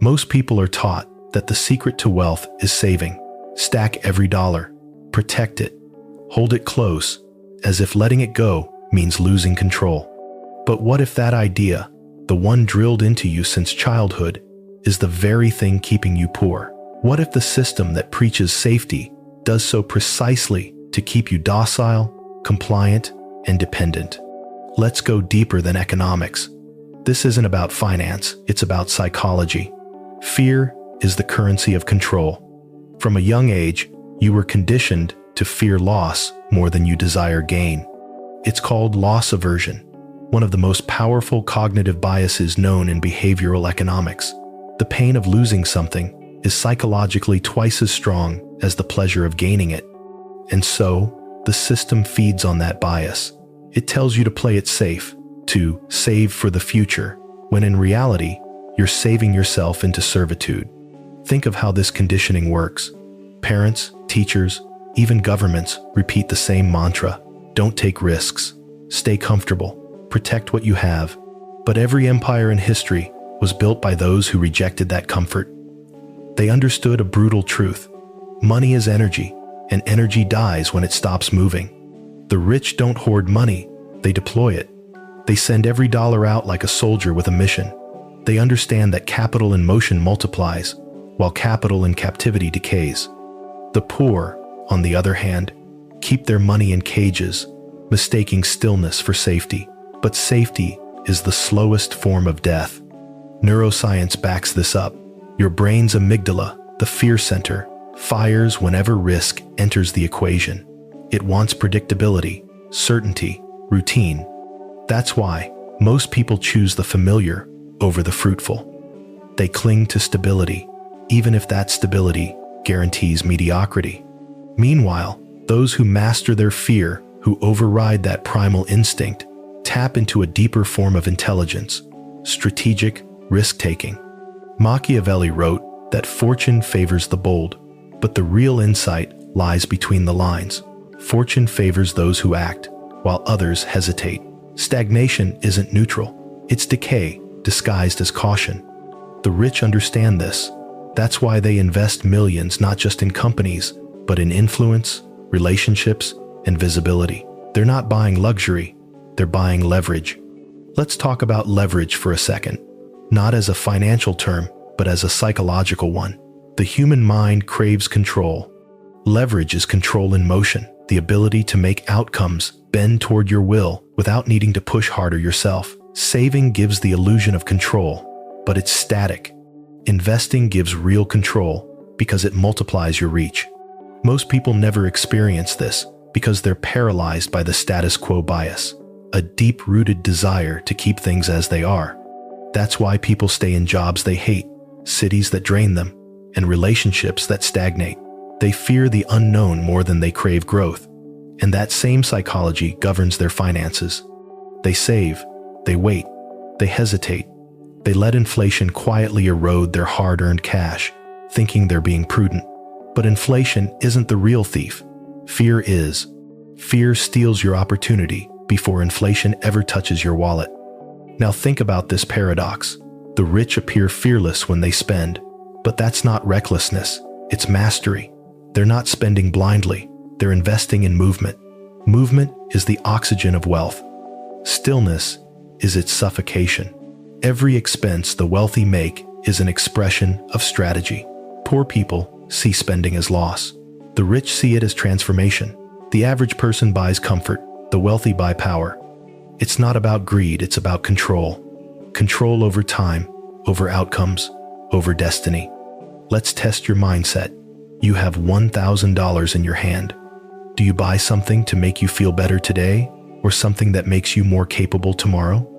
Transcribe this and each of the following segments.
Most people are taught that the secret to wealth is saving. Stack every dollar, protect it, hold it close, as if letting it go means losing control. But what if that idea, the one drilled into you since childhood, is the very thing keeping you poor? What if the system that preaches safety does so precisely to keep you docile, compliant, and dependent? Let's go deeper than economics. This isn't about finance, it's about psychology. Fear is the currency of control. From a young age, you were conditioned to fear loss more than you desire gain. It's called loss aversion, one of the most powerful cognitive biases known in behavioral economics. The pain of losing something is psychologically twice as strong as the pleasure of gaining it. And so, the system feeds on that bias. It tells you to play it safe, to save for the future, when in reality, you're saving yourself into servitude. Think of how this conditioning works. Parents, teachers, even governments repeat the same mantra. Don't take risks. Stay comfortable. Protect what you have. But every empire in history was built by those who rejected that comfort. They understood a brutal truth. Money is energy, and energy dies when it stops moving. The rich don't hoard money, they deploy it. They send every dollar out like a soldier with a mission. They understand that capital in motion multiplies, while capital in captivity decays. The poor, on the other hand, keep their money in cages, mistaking stillness for safety. But safety is the slowest form of death. Neuroscience backs this up. Your brain's amygdala, the fear center, fires whenever risk enters the equation. It wants predictability, certainty, routine. That's why most people choose the familiar over the fruitful. They cling to stability, even if that stability guarantees mediocrity. Meanwhile, those who master their fear, who override that primal instinct, tap into a deeper form of intelligence, strategic risk-taking. Machiavelli wrote that fortune favors the bold, but the real insight lies between the lines. Fortune favors those who act, while others hesitate. Stagnation isn't neutral, it's decay disguised as caution. The rich understand this. That's why they invest millions not just in companies, but in influence, relationships, and visibility. They're not buying luxury, they're buying leverage. Let's talk about leverage for a second. Not as a financial term, but as a psychological one. The human mind craves control. Leverage is control in motion, the ability to make outcomes bend toward your will without needing to push harder yourself. Saving gives the illusion of control, but it's static. Investing gives real control because it multiplies your reach. Most people never experience this because they're paralyzed by the status quo bias, a deep-rooted desire to keep things as they are. That's why people stay in jobs they hate, cities that drain them, and relationships that stagnate. They fear the unknown more than they crave growth, and that same psychology governs their finances. They save, they wait, they hesitate. They let inflation quietly erode their hard-earned cash, thinking they're being prudent. But inflation isn't the real thief. Fear is. Fear steals your opportunity before inflation ever touches your wallet. Now think about this paradox. The rich appear fearless when they spend, but that's not recklessness, it's mastery. They're not spending blindly, they're investing in movement. Movement is the oxygen of wealth. Stillness is its suffocation. Every expense the wealthy make is an expression of strategy. Poor people see spending as loss. The rich see it as transformation. The average person buys comfort, the wealthy buy power. It's not about greed, it's about control. Control over time, over outcomes, over destiny. Let's test your mindset. You have $1,000 in your hand. Do you buy something to make you feel better today, or something that makes you more capable tomorrow?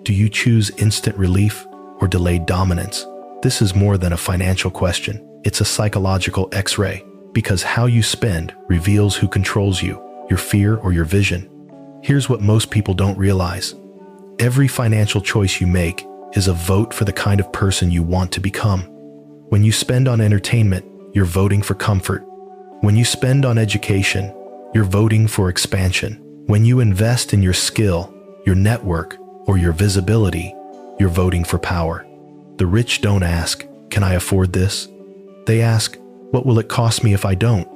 Do you choose instant relief or delayed dominance? This is more than a financial question. It's a psychological X-ray, because how you spend reveals who controls you, your fear or your vision. Here's what most people don't realize. Every financial choice you make is a vote for the kind of person you want to become. When you spend on entertainment, you're voting for comfort. When you spend on education, you're voting for expansion. When you invest in your skill, your network, or your visibility, you're voting for power. The rich don't ask, can I afford this? They ask, what will it cost me if I don't?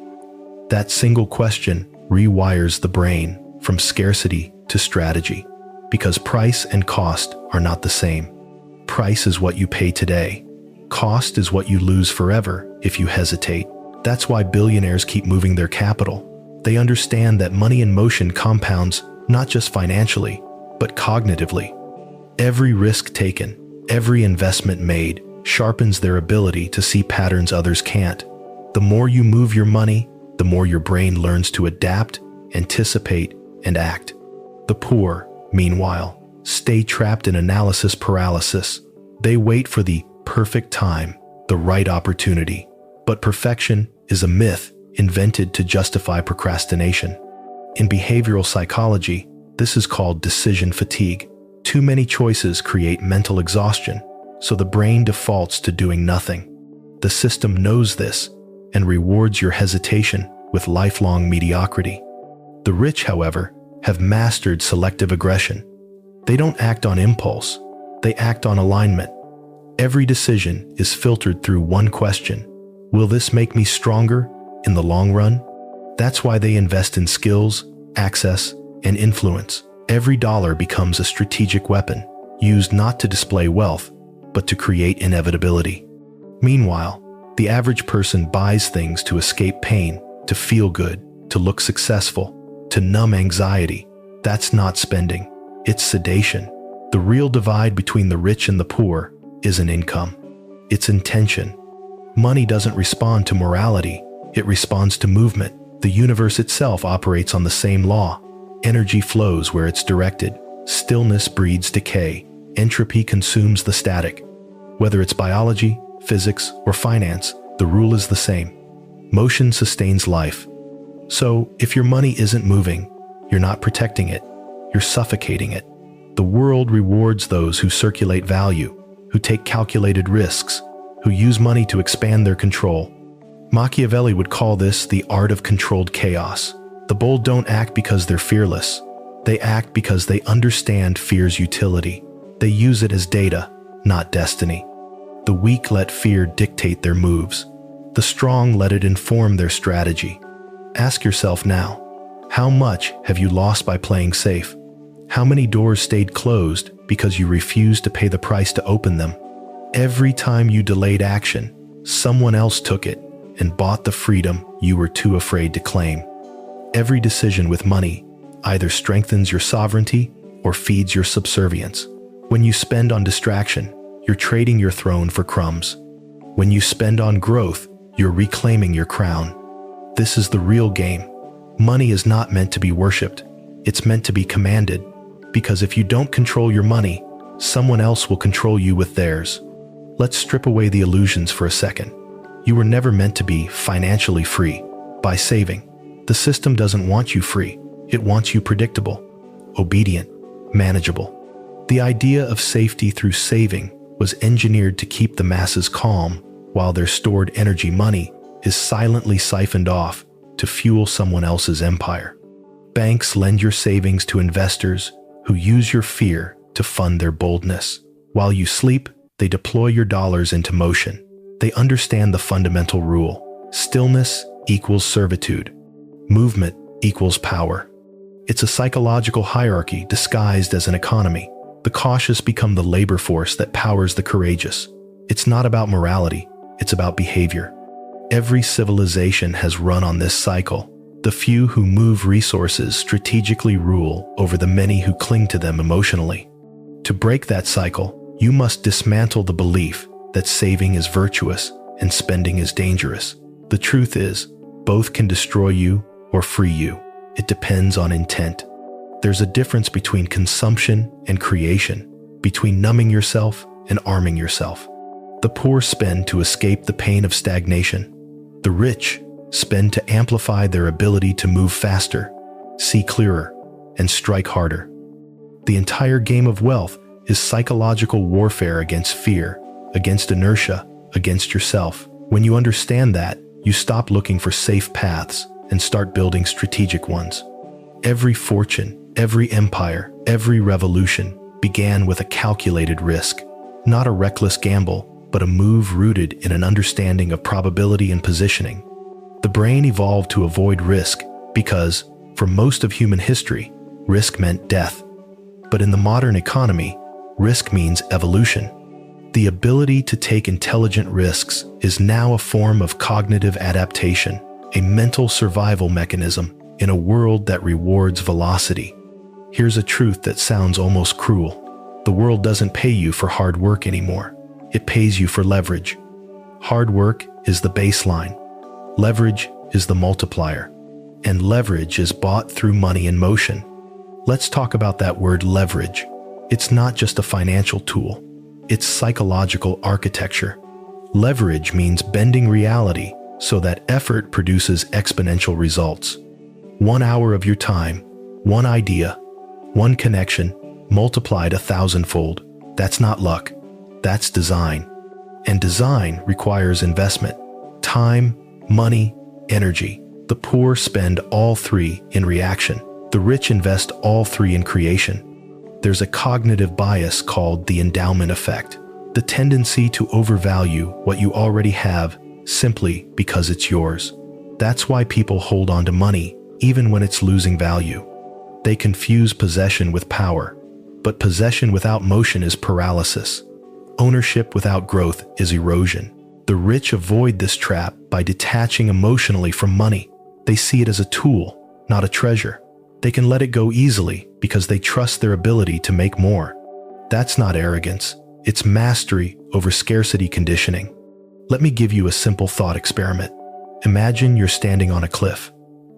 That single question rewires the brain from scarcity to strategy, because price and cost are not the same. Price is what you pay today. Cost is what you lose forever if you hesitate. That's why billionaires keep moving their capital. They understand that money in motion compounds not just financially, but cognitively. Every risk taken, every investment made, sharpens their ability to see patterns others can't. The more you move your money, the more your brain learns to adapt, anticipate, and act. The poor, meanwhile, stay trapped in analysis paralysis. They wait for the perfect time, the right opportunity. But perfection is a myth invented to justify procrastination. In behavioral psychology, this is called decision fatigue. Too many choices create mental exhaustion, so the brain defaults to doing nothing. The system knows this and rewards your hesitation with lifelong mediocrity. The rich, however, have mastered selective aggression. They don't act on impulse, they act on alignment. Every decision is filtered through one question: will this make me stronger in the long run? That's why they invest in skills, access, and influence. Every dollar becomes a strategic weapon, used not to display wealth, but to create inevitability. Meanwhile, the average person buys things to escape pain, to feel good, to look successful, to numb anxiety. That's not spending, it's sedation. The real divide between the rich and the poor isn't income, it's intention. Money doesn't respond to morality, it responds to movement. The universe itself operates on the same law. Energy flows where it's directed. Stillness breeds decay. Entropy consumes the static. Whether it's biology, physics, or finance, the rule is the same. Motion sustains life. So, if your money isn't moving, you're not protecting it, you're suffocating it. The world rewards those who circulate value, who take calculated risks, who use money to expand their control. Machiavelli would call this the art of controlled chaos. The bold don't act because they're fearless. They act because they understand fear's utility. They use it as data, not destiny. The weak let fear dictate their moves. The strong let it inform their strategy. Ask yourself now, how much have you lost by playing safe? How many doors stayed closed because you refused to pay the price to open them? Every time you delayed action, someone else took it and bought the freedom you were too afraid to claim. Every decision with money either strengthens your sovereignty or feeds your subservience. When you spend on distraction, you're trading your throne for crumbs. When you spend on growth, you're reclaiming your crown. This is the real game. Money is not meant to be worshipped. It's meant to be commanded, because if you don't control your money, someone else will control you with theirs. Let's strip away the illusions for a second. You were never meant to be financially free by saving. The system doesn't want you free. It wants you predictable, obedient, manageable. The idea of safety through saving was engineered to keep the masses calm while their stored energy money is silently siphoned off to fuel someone else's empire. Banks lend your savings to investors who use your fear to fund their boldness. While you sleep, they deploy your dollars into motion. They understand the fundamental rule: stillness equals servitude. Movement equals power. It's a psychological hierarchy disguised as an economy. The cautious become the labor force that powers the courageous. It's not about morality, it's about behavior. Every civilization has run on this cycle. The few who move resources strategically rule over the many who cling to them emotionally. To break that cycle, you must dismantle the belief that saving is virtuous and spending is dangerous. The truth is, both can destroy you or free you. It depends on intent. There's a difference between consumption and creation, between numbing yourself and arming yourself. The poor spend to escape the pain of stagnation. The rich spend to amplify their ability to move faster, see clearer, and strike harder. The entire game of wealth is psychological warfare against fear, against inertia, against yourself. When you understand that, you stop looking for safe paths and start building strategic ones. Every fortune, every empire, every revolution began with a calculated risk, not a reckless gamble, but a move rooted in an understanding of probability and positioning. The brain evolved to avoid risk because, for most of human history, risk meant death. But in the modern economy, risk means evolution. The ability to take intelligent risks is now a form of cognitive adaptation, a mental survival mechanism in a world that rewards velocity. Here's a truth that sounds almost cruel. The world doesn't pay you for hard work anymore. It pays you for leverage. Hard work is the baseline. Leverage is the multiplier. And leverage is bought through money in motion. Let's talk about that word leverage. It's not just a financial tool. It's psychological architecture. Leverage means bending reality so that effort produces exponential results. 1 hour of your time, one idea, one connection, multiplied 1,000-fold. That's not luck. That's design. And design requires investment. Time, money, energy. The poor spend all three in reaction. The rich invest all three in creation. There's a cognitive bias called the endowment effect, the tendency to overvalue what you already have simply because it's yours. That's why people hold on to money even when it's losing value. They confuse possession with power, but possession without motion is paralysis. Ownership without growth is erosion. The rich avoid this trap by detaching emotionally from money. They see it as a tool, not a treasure. They can let it go easily because they trust their ability to make more. That's not arrogance. It's mastery over scarcity conditioning. Let me give you a simple thought experiment. Imagine you're standing on a cliff.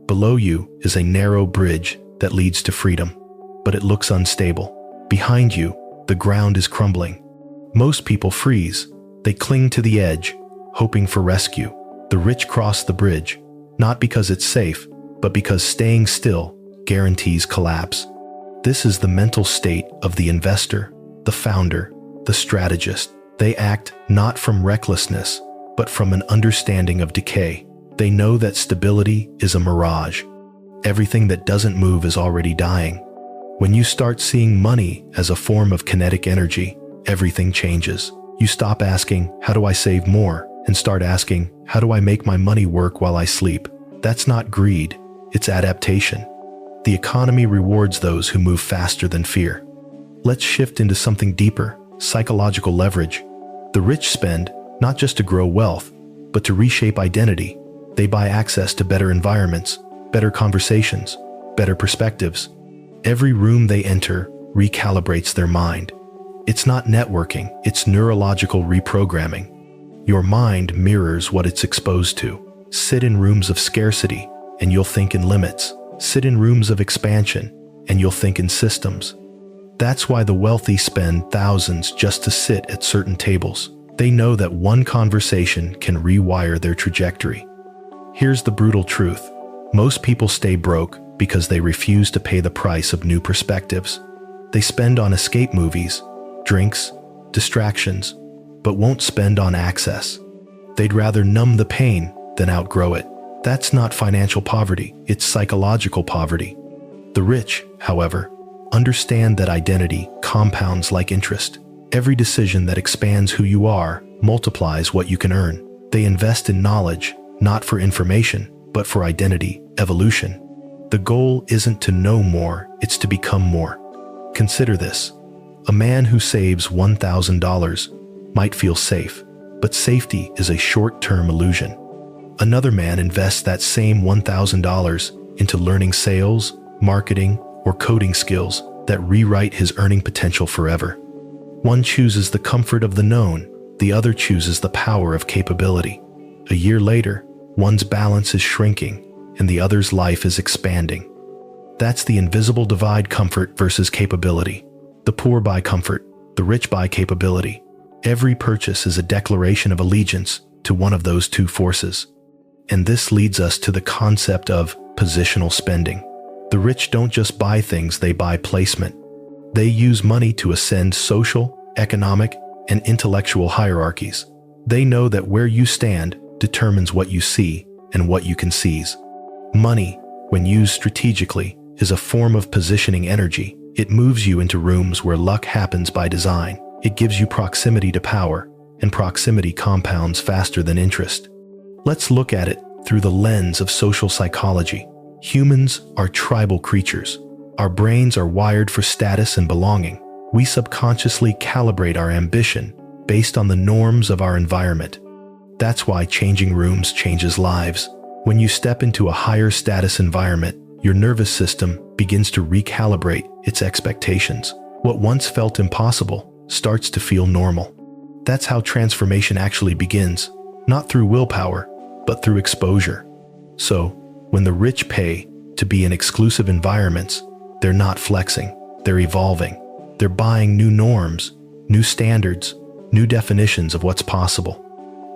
Below you is a narrow bridge that leads to freedom, but it looks unstable. Behind you, the ground is crumbling. Most people freeze. They cling to the edge, hoping for rescue. The rich cross the bridge, not because it's safe, but because staying still guarantees collapse. This is the mental state of the investor, the founder, the strategist. They act not from recklessness, but from an understanding of decay. They know that stability is a mirage. Everything that doesn't move is already dying. When you start seeing money as a form of kinetic energy, everything changes. You stop asking, how do I save more? And start asking, how do I make my money work while I sleep? That's not greed, it's adaptation. The economy rewards those who move faster than fear. Let's shift into something deeper, psychological leverage. The rich spend not just to grow wealth, but to reshape identity. They buy access to better environments, better conversations, better perspectives. Every room they enter recalibrates their mind. It's not networking, it's neurological reprogramming. Your mind mirrors what it's exposed to. Sit in rooms of scarcity, and you'll think in limits. Sit in rooms of expansion, and you'll think in systems. That's why the wealthy spend thousands just to sit at certain tables. They know that one conversation can rewire their trajectory. Here's the brutal truth. Most people stay broke because they refuse to pay the price of new perspectives. They spend on escape movies, drinks, distractions, but won't spend on access. They'd rather numb the pain than outgrow it. That's not financial poverty, it's psychological poverty. The rich, however, understand that identity compounds like interest. Every decision that expands who you are multiplies what you can earn. They invest in knowledge, not for information, but for identity, evolution. The goal isn't to know more, it's to become more. Consider this. A man who saves $1,000 might feel safe, but safety is a short-term illusion. Another man invests that same $1,000 into learning sales, marketing, or coding skills that rewrite his earning potential forever. One chooses the comfort of the known, the other chooses the power of capability. A year later, one's balance is shrinking, and the other's life is expanding. That's the invisible divide: comfort versus capability. The poor buy comfort, the rich buy capability. Every purchase is a declaration of allegiance to one of those two forces. And this leads us to the concept of positional spending. The rich don't just buy things, they buy placement. They use money to ascend social, economic, and intellectual hierarchies. They know that where you stand determines what you see and what you can seize. Money, when used strategically, is a form of positioning energy. It moves you into rooms where luck happens by design. It gives you proximity to power, and proximity compounds faster than interest. Let's look at it through the lens of social psychology. Humans are tribal creatures. Our brains are wired for status and belonging. We subconsciously calibrate our ambition based on the norms of our environment. That's why changing rooms changes lives. When you step into a higher status environment, your nervous system begins to recalibrate its expectations. What once felt impossible starts to feel normal. That's how transformation actually begins, not through willpower, but through exposure. So, when the rich pay to be in exclusive environments, they're not flexing, they're evolving. They're buying new norms, new standards, new definitions of what's possible.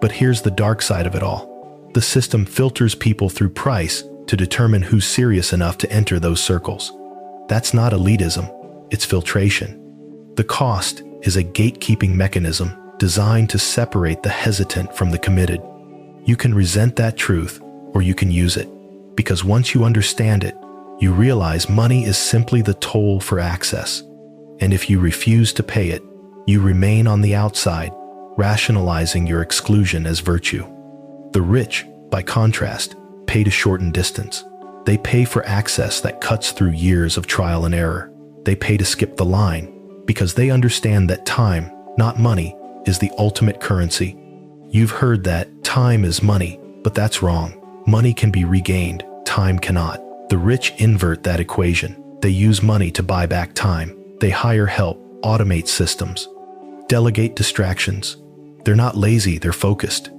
But here's the dark side of it all. The system filters people through price to determine who's serious enough to enter those circles. That's not elitism, it's filtration. The cost is a gatekeeping mechanism designed to separate the hesitant from the committed. You can resent that truth, or you can use it. Because once you understand it, you realize money is simply the toll for access. And if you refuse to pay it, you remain on the outside, rationalizing your exclusion as virtue. The rich, by contrast, pay to shorten distance. They pay for access that cuts through years of trial and error. They pay to skip the line, because they understand that time, not money, is the ultimate currency. You've heard that time is money, but that's wrong. Money can be regained, time cannot. The rich invert that equation. They use money to buy back time. They hire help, automate systems, delegate distractions. They're not lazy, they're focused.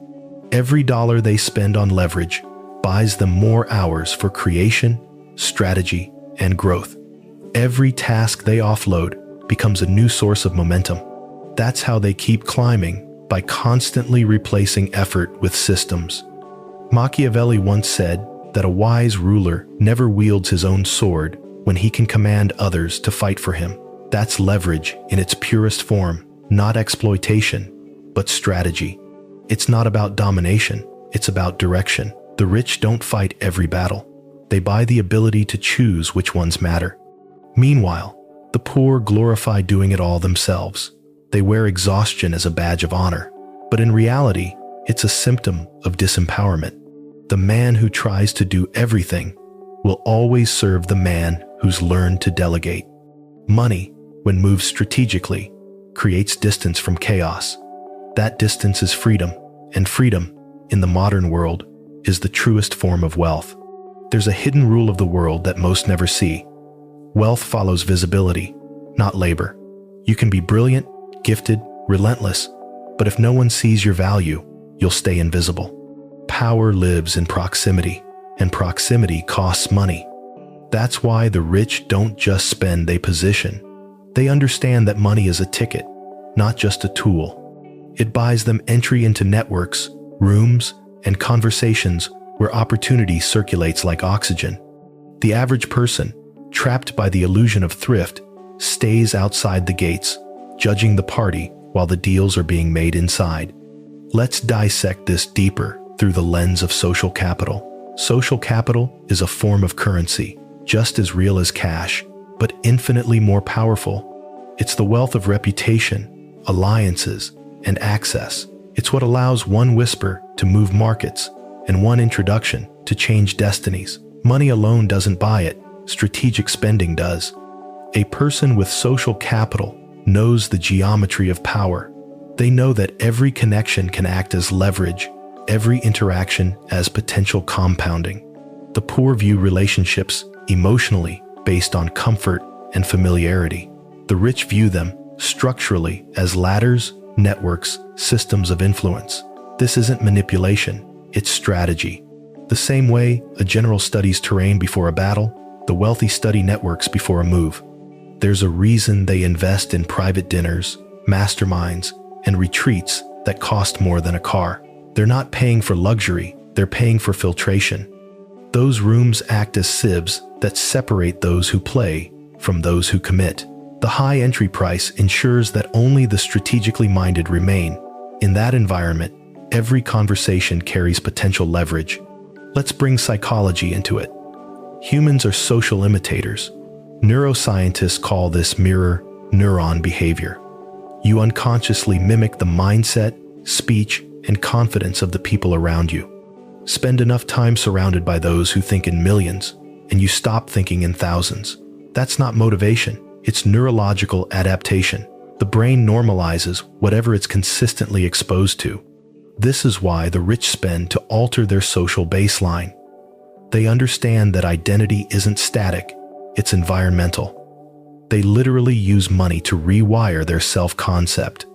Every dollar they spend on leverage buys them more hours for creation, strategy, and growth. Every task they offload becomes a new source of momentum. That's how they keep climbing, by constantly replacing effort with systems. Machiavelli once said that a wise ruler never wields his own sword when he can command others to fight for him. That's leverage in its purest form, not exploitation, but strategy. It's not about domination, it's about direction. The rich don't fight every battle. They buy the ability to choose which ones matter. Meanwhile, the poor glorify doing it all themselves. They wear exhaustion as a badge of honor, but in reality, it's a symptom of disempowerment. The man who tries to do everything will always serve the man who's learned to delegate. Money, when moved strategically, creates distance from chaos. That distance is freedom, and freedom, in the modern world, is the truest form of wealth. There's a hidden rule of the world that most never see. Wealth follows visibility, not labor. You can be brilliant, gifted, relentless, but if no one sees your value, you'll stay invisible. Power lives in proximity, and proximity costs money. That's why the rich don't just spend, they position. They understand that money is a ticket, not just a tool. It buys them entry into networks, rooms, and conversations where opportunity circulates like oxygen. The average person, trapped by the illusion of thrift, stays outside the gates, judging the party while the deals are being made inside. Let's dissect this deeper through the lens of social capital. Social capital is a form of currency, just as real as cash, but infinitely more powerful. It's the wealth of reputation, alliances, and access. It's what allows one whisper to move markets and one introduction to change destinies. Money alone doesn't buy it, strategic spending does. A person with social capital knows the geometry of power. They know that every connection can act as leverage, every interaction as potential compounding. The poor view relationships emotionally based on comfort and familiarity. The rich view them structurally as ladders, networks, systems of influence. This isn't manipulation, it's strategy. The same way a general studies terrain before a battle, the wealthy study networks before a move. There's a reason they invest in private dinners, masterminds, and retreats that cost more than a car. They're not paying for luxury, they're paying for filtration. Those rooms act as sieves that separate those who play from those who commit. The high entry price ensures that only the strategically minded remain. In that environment, every conversation carries potential leverage. Let's bring psychology into it. Humans are social imitators. Neuroscientists call this mirror neuron behavior. You unconsciously mimic the mindset, speech, and confidence of the people around you. Spend enough time surrounded by those who think in millions, and you stop thinking in thousands. That's not motivation, it's neurological adaptation. The brain normalizes whatever it's consistently exposed to. This is why the rich spend to alter their social baseline. They understand that identity isn't static, it's environmental. They literally use money to rewire their self-concept.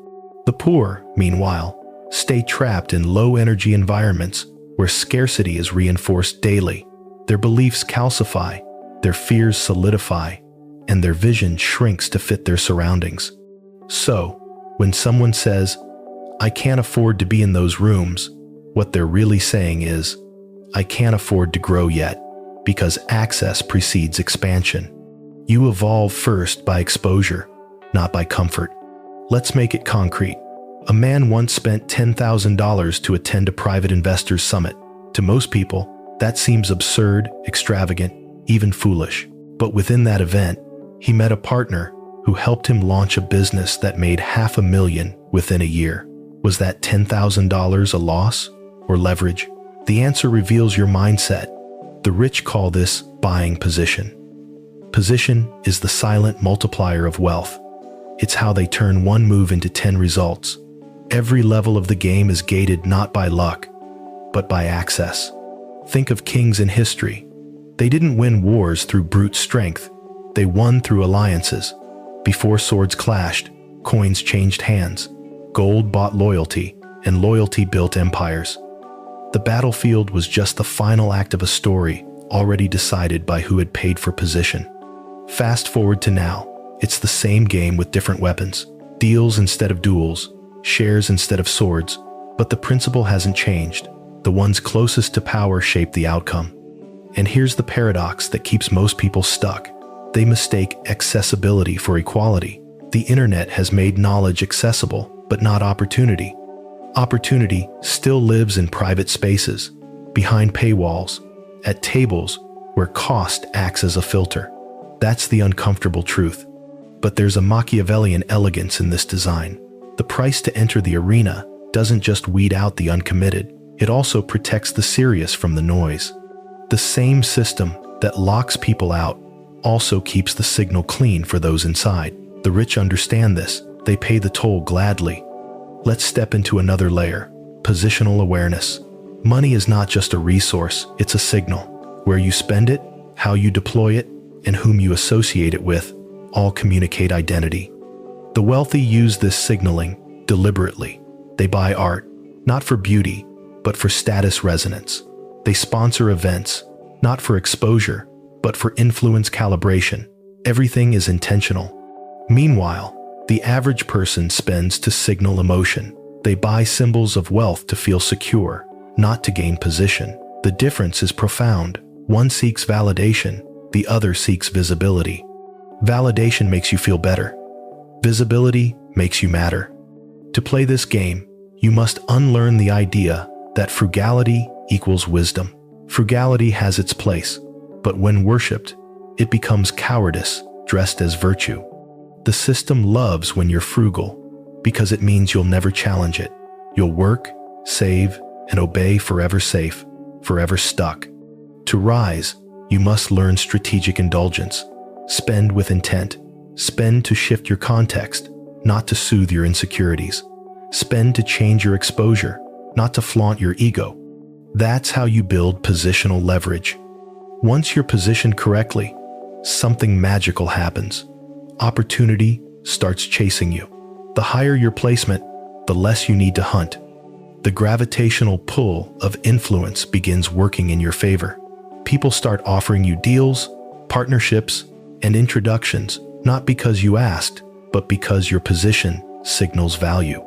The poor, meanwhile, stay trapped in low-energy environments where scarcity is reinforced daily. Their beliefs calcify, their fears solidify, and their vision shrinks to fit their surroundings. So, when someone says, "I can't afford to be in those rooms," what they're really saying is, "I can't afford to grow yet," because access precedes expansion. You evolve first by exposure, not by comfort. Let's make it concrete. A man once spent $10,000 to attend a private investors summit. To most people, that seems absurd, extravagant, even foolish. But within that event, he met a partner who helped him launch a business that made $500,000 within a year. Was that $10,000 a loss or leverage? The answer reveals your mindset. The rich call this buying position. Position is the silent multiplier of wealth. It's how they turn one move into 10 results. Every level of the game is gated not by luck, but by access. Think of kings in history. They didn't win wars through brute strength. They won through alliances. Before swords clashed, coins changed hands. Gold bought loyalty, and loyalty built empires. The battlefield was just the final act of a story, already decided by who had paid for position. Fast forward to now, it's the same game with different weapons. Deals instead of duels, shares instead of swords, but the principle hasn't changed. The ones closest to power shape the outcome. And here's the paradox that keeps most people stuck. They mistake accessibility for equality. The internet has made knowledge accessible, but not opportunity. Opportunity still lives in private spaces, behind paywalls, at tables where cost acts as a filter. That's the uncomfortable truth. But there's a Machiavellian elegance in this design. The price to enter the arena doesn't just weed out the uncommitted, it also protects the serious from the noise. The same system that locks people out also keeps the signal clean for those inside. The rich understand this, they pay the toll gladly. Let's step into another layer, positional awareness. Money is not just a resource, it's a signal. Where you spend it, how you deploy it, and whom you associate it with, all communicate identity. The wealthy use this signaling deliberately. They buy art, not for beauty, but for status resonance. They sponsor events, not for exposure, but for influence calibration. Everything is intentional. Meanwhile, the average person spends to signal emotion. They buy symbols of wealth to feel secure, not to gain position. The difference is profound. One seeks validation, the other seeks visibility. Validation makes you feel better. Visibility makes you matter. To play this game, you must unlearn the idea that frugality equals wisdom. Frugality has its place, but when worshipped, it becomes cowardice dressed as virtue. The system loves when you're frugal because it means you'll never challenge it. You'll work, save, and obey forever safe, forever stuck. To rise, you must learn strategic indulgence. Spend with intent. Spend to shift your context, not to soothe your insecurities. Spend to change your exposure, not to flaunt your ego. That's how you build positional leverage. Once you're positioned correctly, something magical happens. Opportunity starts chasing you. The higher your placement, the less you need to hunt. The gravitational pull of influence begins working in your favor. People start offering you deals, partnerships, and introductions, not because you asked, but because your position signals value.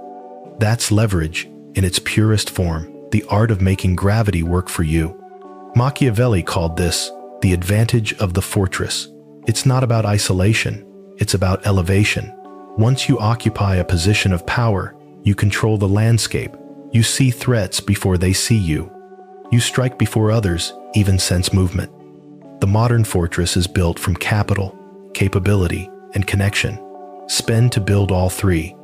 That's leverage in its purest form, the art of making gravity work for you. Machiavelli called this the advantage of the fortress. It's not about isolation, it's about elevation. Once you occupy a position of power, you control the landscape. You see threats before they see you. You strike before others even sense movement. The modern fortress is built from capital, capability, and connection. Spend to build all three,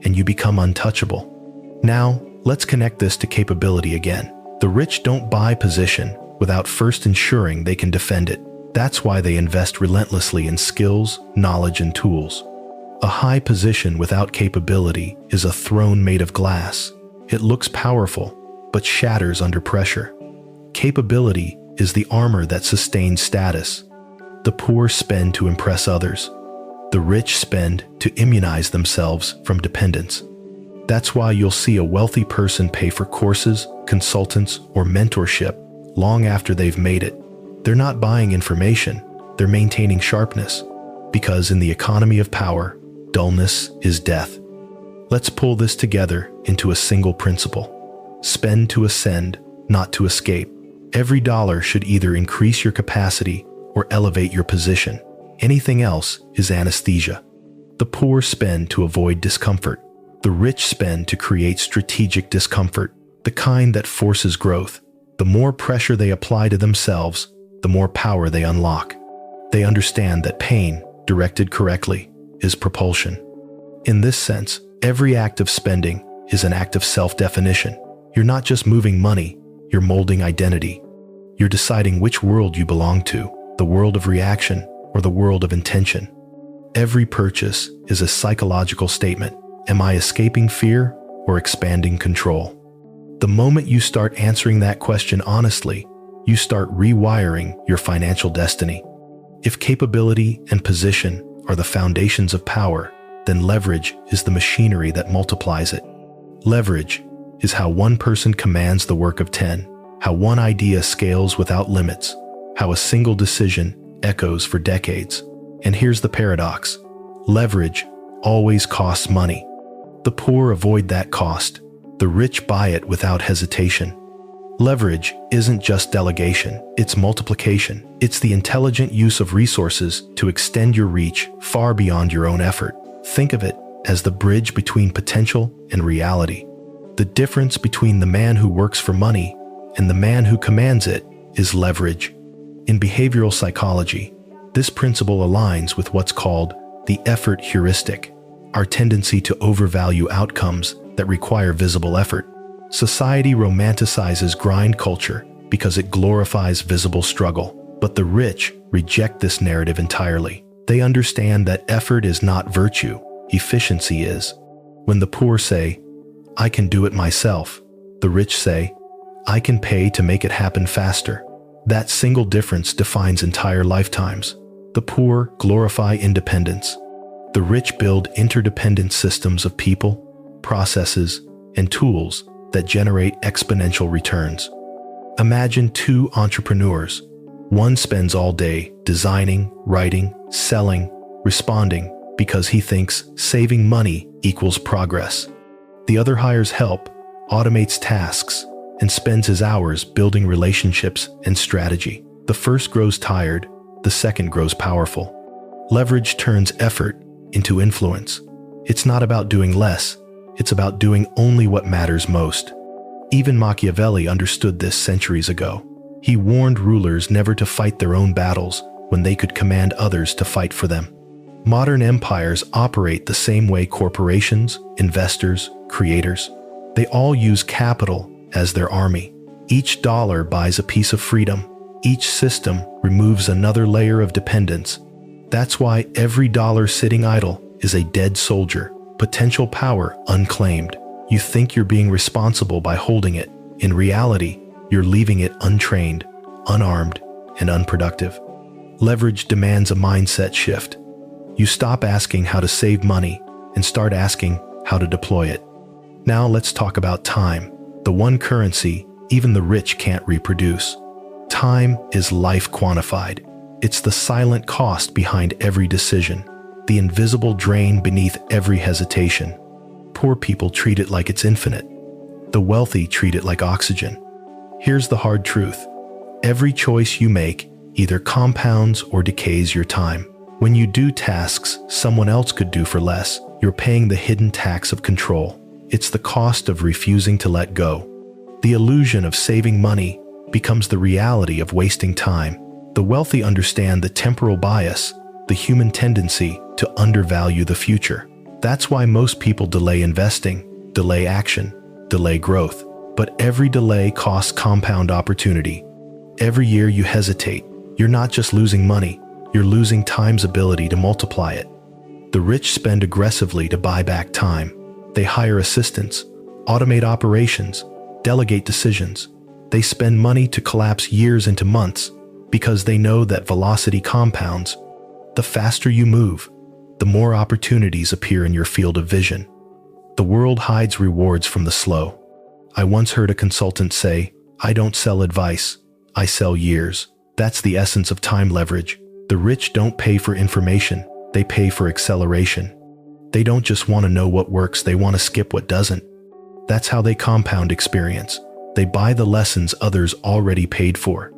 and you become untouchable. Now, Let's connect this to capability again. The rich don't buy position without first ensuring they can defend it. That's why they invest relentlessly in skills, knowledge, and tools. A high position without capability is a throne made of glass. It looks powerful, but shatters under pressure. Capability is the armor that sustains status. The poor spend to impress others. The rich spend to immunize themselves from dependence. That's why you'll see a wealthy person pay for courses, consultants, or mentorship long after they've made it. They're not buying information, they're maintaining sharpness. Because in the economy of power, dullness is death. Let's pull this together into a single principle. Spend to ascend, not to escape. Every dollar should either increase your capacity or elevate your position. Anything else is anesthesia. The poor spend to avoid discomfort. The rich spend to create strategic discomfort, the kind that forces growth. The more pressure they apply to themselves, the more power they unlock. They understand that pain, directed correctly, is propulsion. In this sense, every act of spending is an act of self-definition. You're not just moving money, you're molding identity. You're deciding which world you belong to, the world of reaction or the world of intention. Every purchase is a psychological statement. Am I escaping fear or expanding control? The moment you start answering that question honestly, you start rewiring your financial destiny. If capability and position are the foundations of power, then leverage is the machinery that multiplies it. Leverage is how one person commands the work of 10, how one idea scales without limits, how a single decision echoes for decades. And here's the paradox. Leverage always costs money. The poor avoid that cost. The rich buy it without hesitation. Leverage isn't just delegation, it's multiplication. It's the intelligent use of resources to extend your reach far beyond your own effort. Think of it as the bridge between potential and reality. The difference between the man who works for money and the man who commands it is leverage. In behavioral psychology, this principle aligns with what's called the effort heuristic, our tendency to overvalue outcomes that require visible effort. Society romanticizes grind culture because it glorifies visible struggle, but the rich reject this narrative entirely. They understand that effort is not virtue, efficiency is. When the poor say, "I can do it myself," the rich say, "I can pay to make it happen faster." That single difference defines entire lifetimes. The poor glorify independence. The rich build interdependent systems of people, processes, and tools that generate exponential returns. Imagine two entrepreneurs. One spends all day designing, writing, selling, responding because he thinks saving money equals progress. The other hires help, automates tasks, and spends his hours building relationships and strategy. The first grows tired, the second grows powerful. Leverage turns effort into influence. It's not about doing less, it's about doing only what matters most. Even Machiavelli understood this centuries ago. He warned rulers never to fight their own battles when they could command others to fight for them. Modern empires operate the same way: corporations, investors, creators. They all use capital as their army. Each dollar buys a piece of freedom. Each system removes another layer of dependence. That's why every dollar sitting idle is a dead soldier, potential power unclaimed. You think you're being responsible by holding it. In reality, you're leaving it untrained, unarmed, and unproductive. Leverage demands a mindset shift. You stop asking how to save money and start asking how to deploy it. Now let's talk about time, the one currency even the rich can't reproduce. Time is life quantified. It's the silent cost behind every decision, the invisible drain beneath every hesitation. Poor people treat it like it's infinite. The wealthy treat it like oxygen. Here's the hard truth. Every choice you make either compounds or decays your time. When you do tasks someone else could do for less, you're paying the hidden tax of control. It's the cost of refusing to let go. The illusion of saving money becomes the reality of wasting time. The wealthy understand the temporal bias, the human tendency to undervalue the future. That's why most people delay investing, delay action, delay growth. But every delay costs compound opportunity. Every year you hesitate, you're not just losing money, you're losing time's ability to multiply it. The rich spend aggressively to buy back time. They hire assistants, automate operations, delegate decisions. They spend money to collapse years into months because they know that velocity compounds. The faster you move, the more opportunities appear in your field of vision. The world hides rewards from the slow. I once heard a consultant say, "I don't sell advice, I sell years." That's the essence of time leverage. The rich don't pay for information, they pay for acceleration. They don't just want to know what works, they want to skip what doesn't. That's how they compound experience. They buy the lessons others already paid for.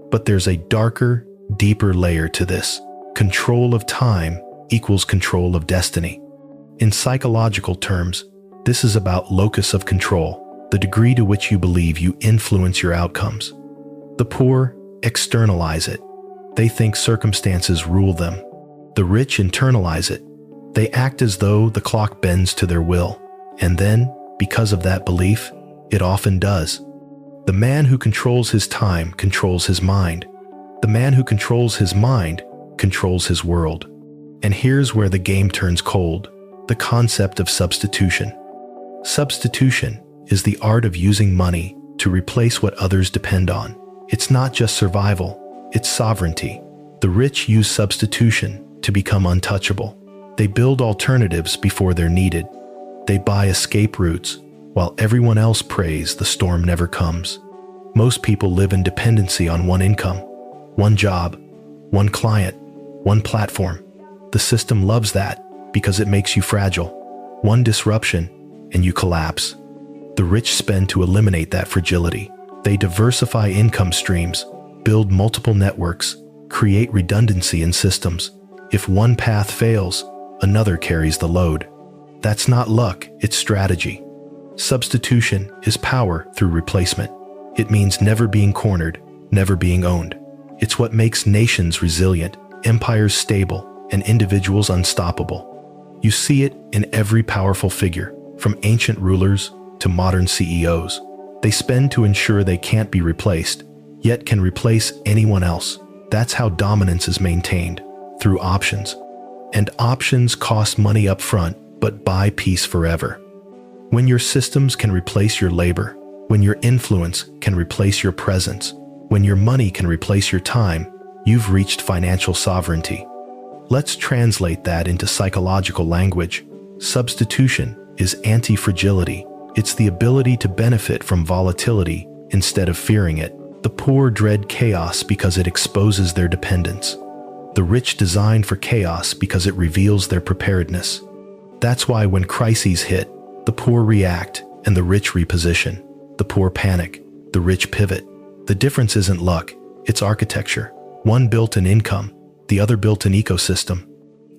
But there's a darker, deeper layer to this. Control of time equals control of destiny. In psychological terms, this is about locus of control, the degree to which you believe you influence your outcomes. The poor externalize it. They think circumstances rule them. The rich internalize it. They act as though the clock bends to their will. And then, because of that belief, it often does. The man who controls his time controls his mind. The man who controls his mind controls his world. And here's where the game turns cold: the concept of substitution. Substitution is the art of using money to replace what others depend on. It's not just survival, it's sovereignty. The rich use substitution to become untouchable. They build alternatives before they're needed. They buy escape routes, while everyone else prays the storm never comes. Most people live in dependency on one income, one job, one client, one platform. The system loves that because it makes you fragile. One disruption, and you collapse. The rich spend to eliminate that fragility. They diversify income streams, build multiple networks, create redundancy in systems. If one path fails, another carries the load. That's not luck, it's strategy. Substitution is power through replacement. It means never being cornered, never being owned. It's what makes nations resilient, empires stable, and individuals unstoppable. You see it in every powerful figure, from ancient rulers to modern CEOs. They spend to ensure they can't be replaced, yet can replace anyone else. That's how dominance is maintained, through options. And options cost money up front, but buy peace forever. When your systems can replace your labor, when your influence can replace your presence, when your money can replace your time, you've reached financial sovereignty. Let's translate that into psychological language. Substitution is anti-fragility. It's the ability to benefit from volatility instead of fearing it. The poor dread chaos because it exposes their dependence. The rich design for chaos because it reveals their preparedness. That's why when crises hit, the poor react and the rich reposition. The poor panic, the rich pivot. The difference isn't luck, it's architecture. One built an income, the other built an ecosystem.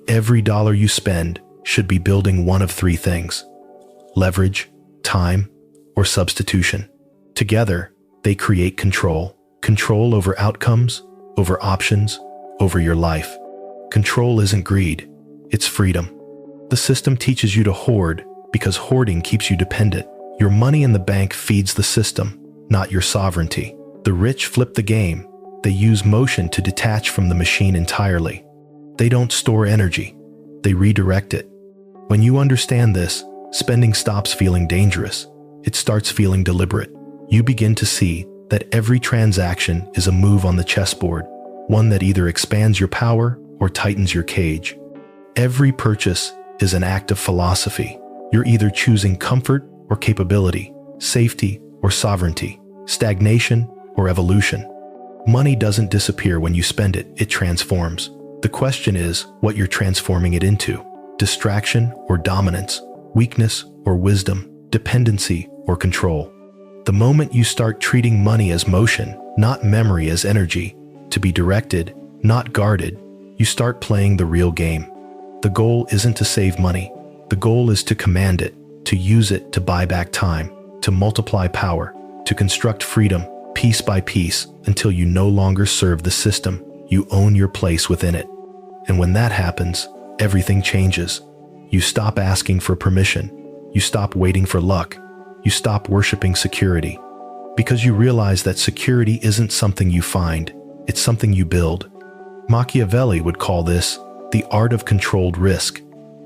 Every dollar you spend should be building one of three things: leverage, time, or substitution. Together, they create control. Control over outcomes, over options, over your life. Control isn't greed, it's freedom. The system teaches you to hoard because hoarding keeps you dependent. Your money in the bank feeds the system, not your sovereignty. The rich flip the game. They use motion to detach from the machine entirely. They don't store energy, they redirect it. When you understand this, spending stops feeling dangerous. It starts feeling deliberate. You begin to see that every transaction is a move on the chessboard, one that either expands your power or tightens your cage. Every purchase is an act of philosophy. You're either choosing comfort or capability, safety or sovereignty, stagnation or evolution. Money doesn't disappear when you spend it, it transforms. The question is what you're transforming it into: distraction or dominance, weakness or wisdom, dependency or control. The moment you start treating money as motion, not memory as energy, to be directed, not guarded, you start playing the real game. The goal isn't to save money. The goal is to command it, to use it to buy back time, to multiply power, to construct freedom, piece by piece, until you no longer serve the system, you own your place within it. And when that happens, everything changes. You stop asking for permission. You stop waiting for luck. you stop worshiping security. Because you realize that security isn't something you find, it's something you build. Machiavelli would call this the art of controlled risk,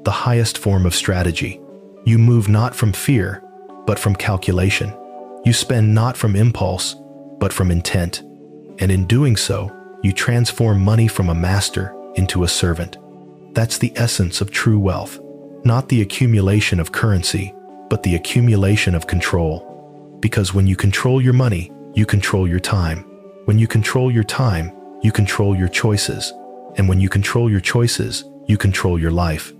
the highest form of strategy. You move not from fear, but from calculation. You spend not from impulse, but from intent. And in doing so, you transform money from a master into a servant. That's the essence of true wealth, not the accumulation of currency, but the accumulation of control. Because when you control your money, you control your time. When you control your time, you control your choices. And when you control your choices, you control your life.